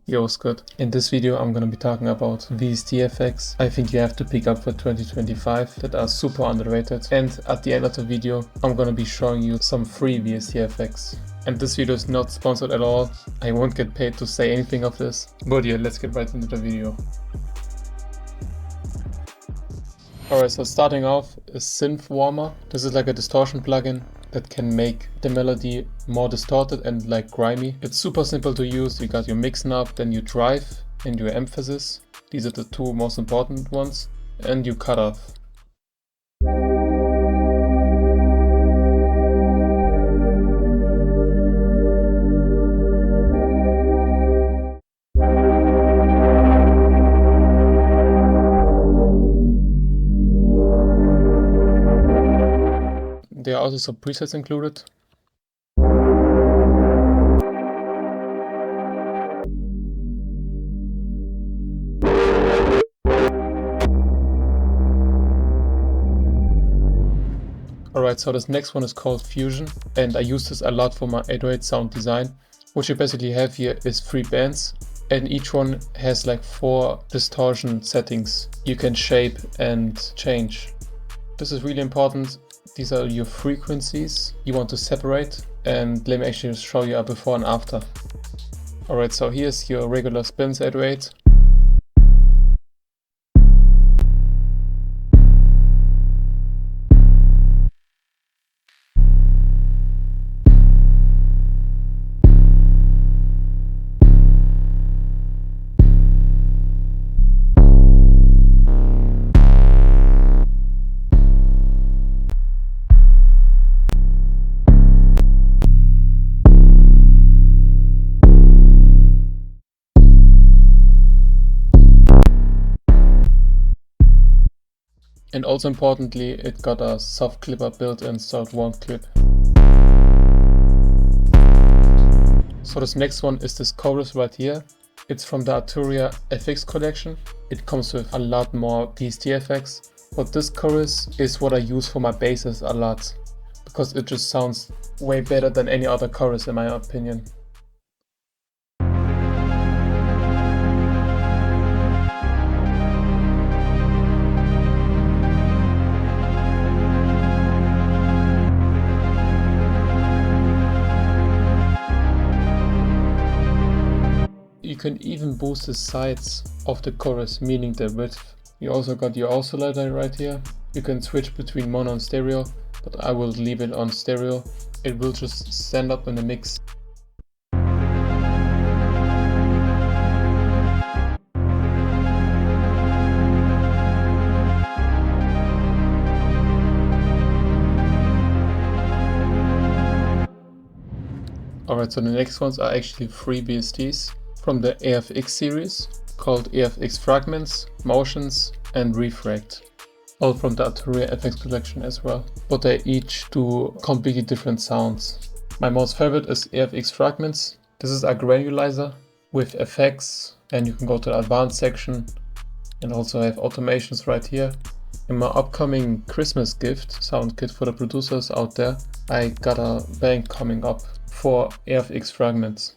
Yo, what's good? In this video I'm gonna be talking about VST effects I think you have to pick up for 2025 that are super underrated, and at the end of the video I'm gonna be showing you some free VST effects. And this video is not sponsored at all, I won't get paid to say anything of this, but yeah, let's get right into the video. Alright, so starting off is Synth Warmer. This is like a distortion plugin that can make the melody more distorted and like grimy. It's super simple to use. You got your mix knob, then your drive and your emphasis. These are the two most important ones. And you cut off. There are also some presets included. Alright, so this next one is called Fusion, and I use this a lot for my 808 sound design. What you basically have here is 3 bands, and each one has like 4 distortion settings you can shape and change. This is really important. These are your frequencies you want to separate, and let me actually show you a before and after. Alright, so here's your regular spins 808. And also importantly, it got a soft clipper built in so it won't clip. So this next one is this chorus right here. It's from the Arturia FX collection. It comes with a lot more VST effects, but this chorus is what I use for my basses a lot, because it just sounds way better than any other chorus in my opinion. You can even boost the sides of the chorus, meaning the width. You also got your oscillator right here. You can switch between mono and stereo, but I will leave it on stereo. It will just stand up in the mix. Alright, so the next ones are actually free VSTs from the EFX-Series called EFX-Fragments, Motions and Refract. All from the Arturia FX collection as well, but they each do completely different sounds. My most favorite is EFX-Fragments. This is a granulizer with effects, and you can go to the advanced section and also have automations right here. In my upcoming Christmas gift sound kit for the producers out there, I got a bank coming up for EFX-Fragments.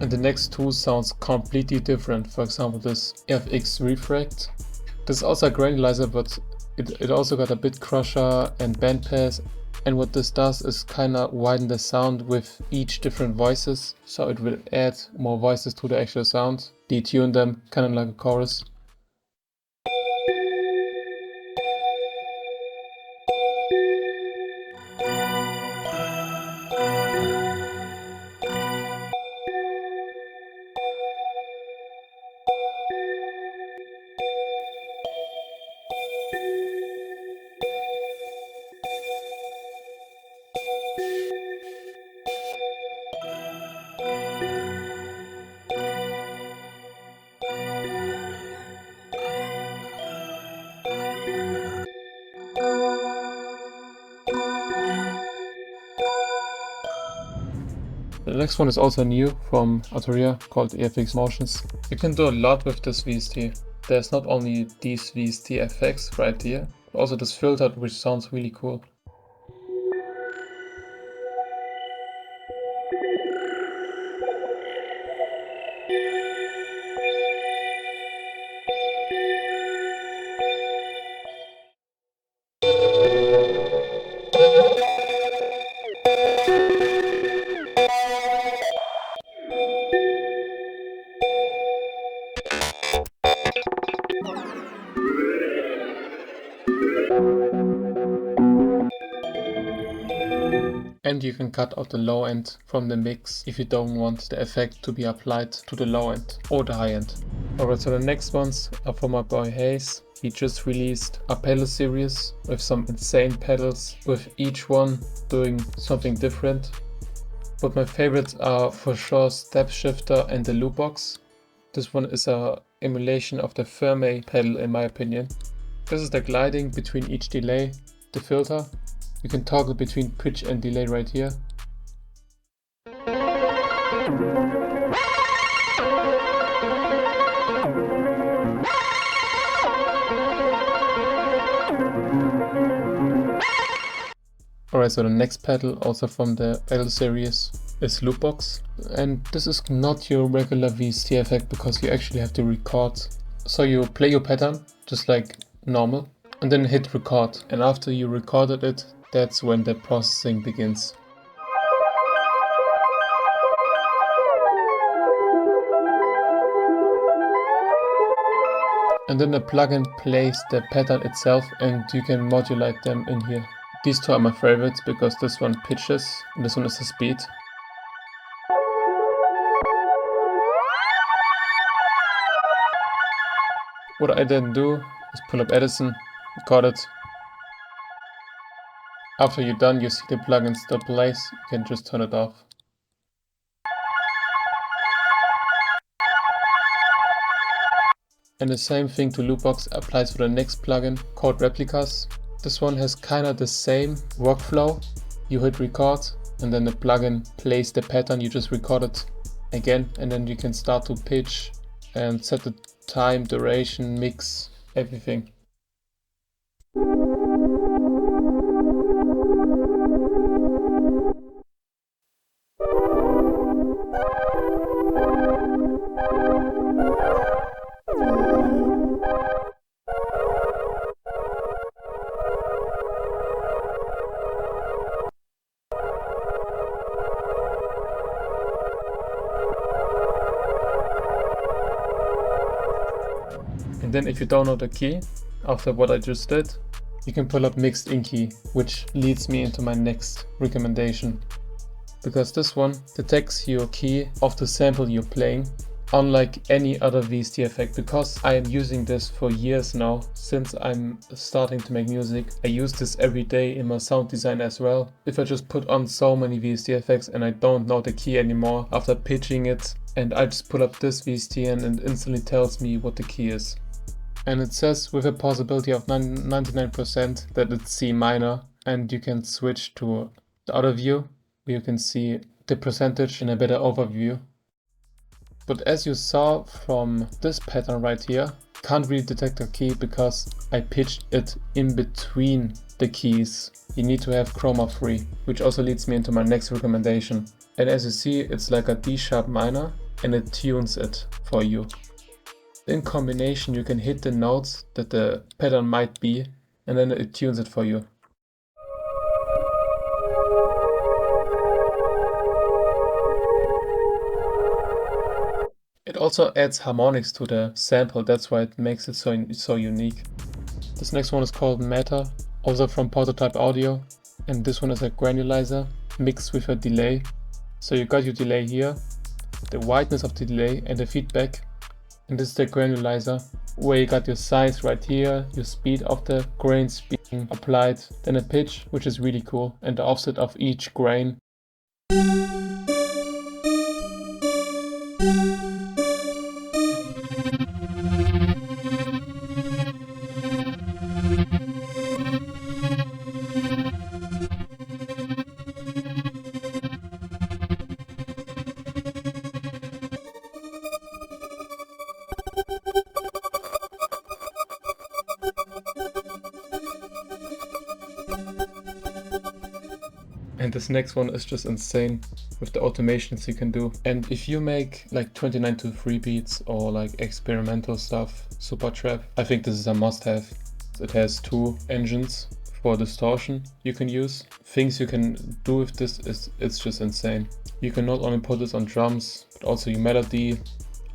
And the next two sounds completely different. For example, this FX Refract. This is also a granulizer, but it also got a bit crusher and bandpass. And what this does is kinda widen the sound with each different voices. So it will add more voices to the actual sound, detune them, kinda like a chorus. next one is also new from Arturia called EFX Motions. You can do a lot with this VST. There's not only these VST effects right here, but also this filter which sounds really cool. And you can cut out the low end from the mix if you don't want the effect to be applied to the low end or the high end. Alright, so the next ones are for my boy Hayes. He just released a pedal series with some insane pedals, with each one doing something different. But my favorites are for sure Stepshifter and the Loopbox. This one is a emulation of the Fermi pedal in my opinion. This is the gliding between each delay, the filter. You can toggle between pitch and delay right here. Alright, so the next pedal, also from the pedal series, is Loopbox. And this is not your regular VST effect because you actually have to record. So you play your pattern just like normal and then hit record. And after you recorded it, that's when the processing begins. And then the plugin plays the pattern itself and you can modulate them in here. These two are my favorites because this one pitches and this one is the speed. What I then do is pull up Edison, record it. After you're done, you see the plugin still plays, you can just turn it off. And the same thing to Loopbox applies for the next plugin called Replicas. This one has kinda the same workflow. You hit record and then the plugin plays the pattern you just recorded again, and then you can start to pitch and set the time, duration, mix, everything. And then if you don't know the key, after what I just did, you can pull up mixed in key, which leads me into my next recommendation. Because this one detects your key of the sample you're playing, unlike any other VST effect. Because I am using this for years now, since I'm starting to make music, I use this every day in my sound design as well. If I just put on so many VST effects and I don't know the key anymore after pitching it, and I just pull up this VST and it instantly tells me what the key is. And it says with a possibility of 99% that it's C minor, and you can switch to the other view where you can see the percentage in a better overview. But as you saw from this pattern right here, can't really detect a key because I pitched it in between the keys. You need to have Chroma free, which also leads me into my next recommendation. And as you see, it's like a D sharp minor and it tunes it for you. In combination, you can hit the notes that the pattern might be, and then it tunes it for you. It also adds harmonics to the sample, that's why it makes it so unique. This next one is called Matter, also from Prototype Audio, and this one is a granulizer mixed with a delay. So you got your delay here, the whiteness of the delay and the feedback. And this is the granulizer, where you got your size right here, your speed of the grains being applied, then a pitch, which is really cool, and the offset of each grain. And this next one is just insane with the automations you can do. And if you make like 29 to 3 beats or like experimental stuff, super trap, I think this is a must-have. It has 2 engines for distortion you can use. Things you can do with this is it's just insane. You can not only put this on drums, but also your melody,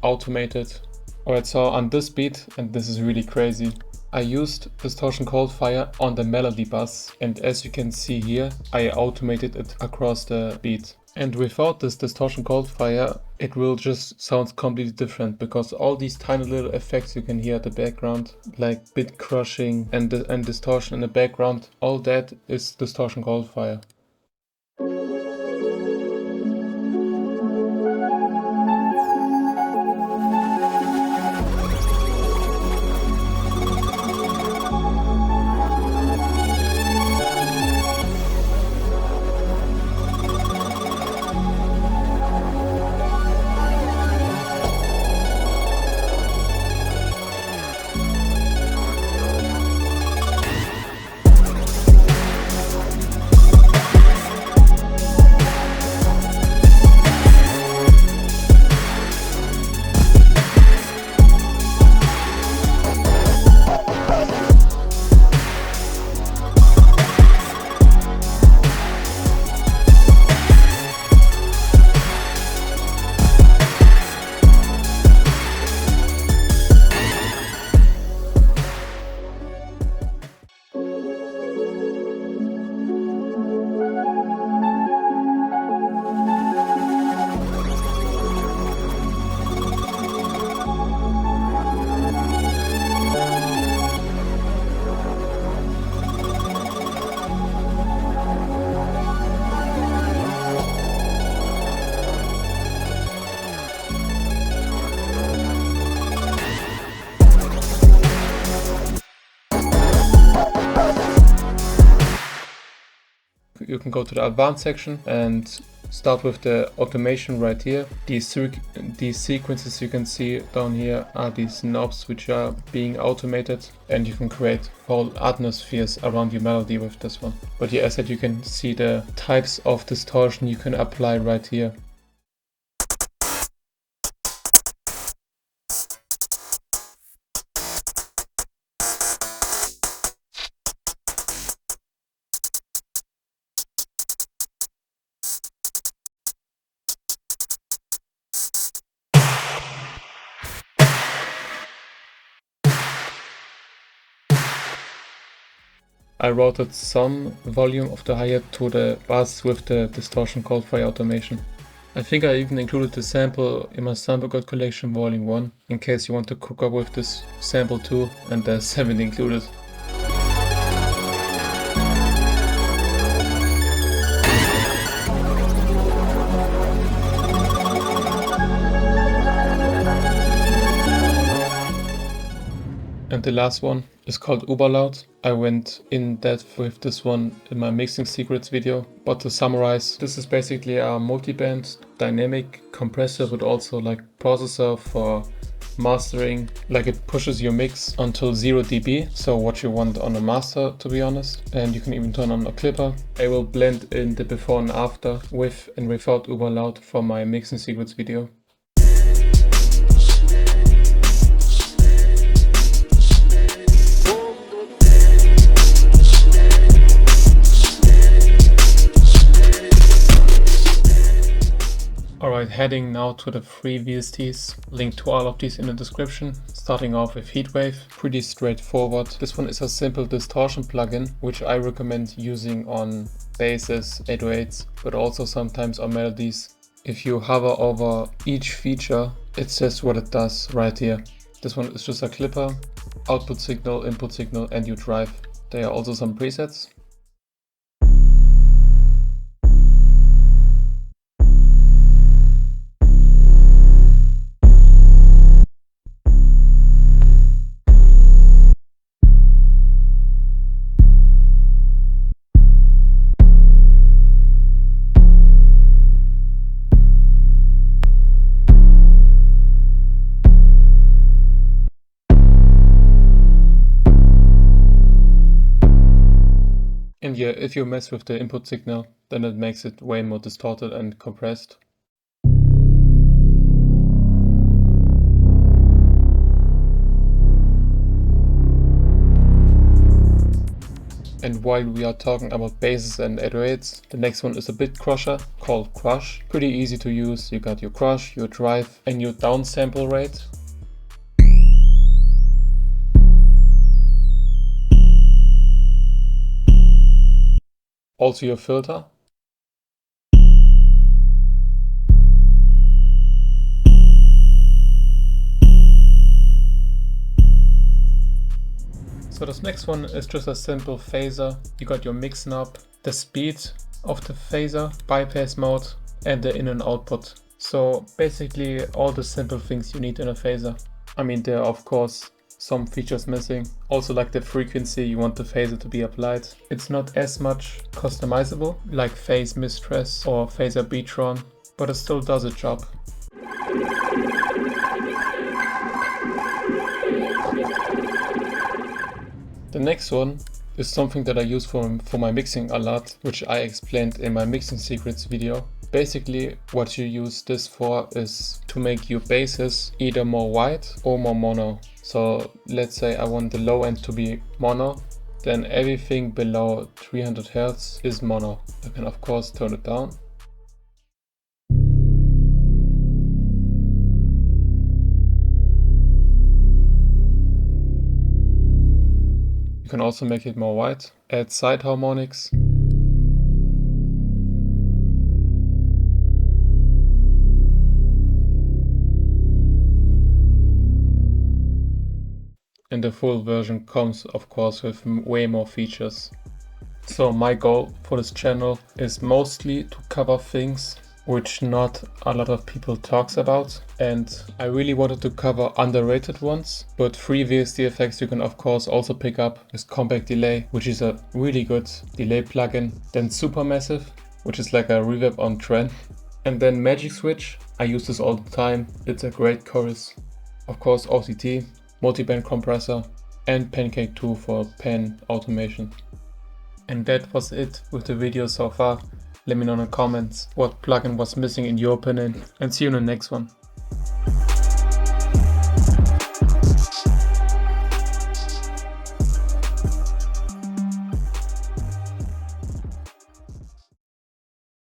automate it. Alright, so on this beat, and this is really crazy, I used distortion Coldfire on the melody bus, and as you can see here, I automated it across the beat. And without this distortion Coldfire, it will just sound completely different, because all these tiny little effects you can hear at the background, like bit crushing and distortion in the background, all that is distortion Coldfire. You can go to the advanced section and start with the automation right here. These sequences you can see down here are these knobs which are being automated, and you can create whole atmospheres around your melody with this one. But yeah, as I said, you can see the types of distortion you can apply right here. I routed some volume of the hi-hat to the bass with the distortion Coldfire automation. I think I even included the sample in my sample god collection volume 1, in case you want to cook up with this sample too, and there's 7 included. And the last one is called Uberloud. I went in depth with this one in my mixing secrets video, but to summarize, this is basically a multi-band dynamic compressor, but also like processor for mastering. Like it pushes your mix until 0 dB, so what you want on a master, to be honest. And you can even turn on a clipper. I will blend in the before and after with and without Uberloud for my mixing secrets video. Alright, heading now to the free VSTs, link to all of these in the description. Starting off with Heatwave, pretty straightforward. This one is a simple distortion plugin, which I recommend using on basses, 808s, but also sometimes on melodies. If you hover over each feature, it says what it does right here. This one is just a clipper, output signal, input signal, and you drive. There are also some presets. And yeah, if you mess with the input signal, then it makes it way more distorted and compressed. And while we are talking about basses and 808s, the next one is a bit crusher called Krush. Pretty easy to use. You got your crush, your drive, and your downsample rate. Also your filter. So this next one is just a simple phaser. You got your mix knob, the speed of the phaser, bypass mode, and the in and output. So basically all the simple things you need in a phaser. I mean, there are of course some features missing. Also like the frequency you want the phaser to be applied. It's not as much customizable like phase mistress or phaser beatron, but it still does a job. The next one is something that I use for my mixing a lot, which I explained in my mixing secrets video. Basically what you use this for is to make your basses either more white or more mono. So let's say I want the low end to be mono, then everything below 300 Hz is mono. I can of course turn it down. You can also make it more white, add side harmonics. And the full version comes of course with way more features. So my goal for this channel is mostly to cover things which not a lot of people talks about, and I really wanted to cover underrated ones, but free VST effects you can of course also pick up is Compact Delay, which is a really good delay plugin, then Supermassive, which is like a reverb on trend, and then Magic Switch. I use this all the time, it's a great chorus. Of course OCT, multiband compressor, and Pancake 2 for pan automation. And that was it with the video so far. Let me know in the comments what plugin was missing in your opinion, and see you in the next one.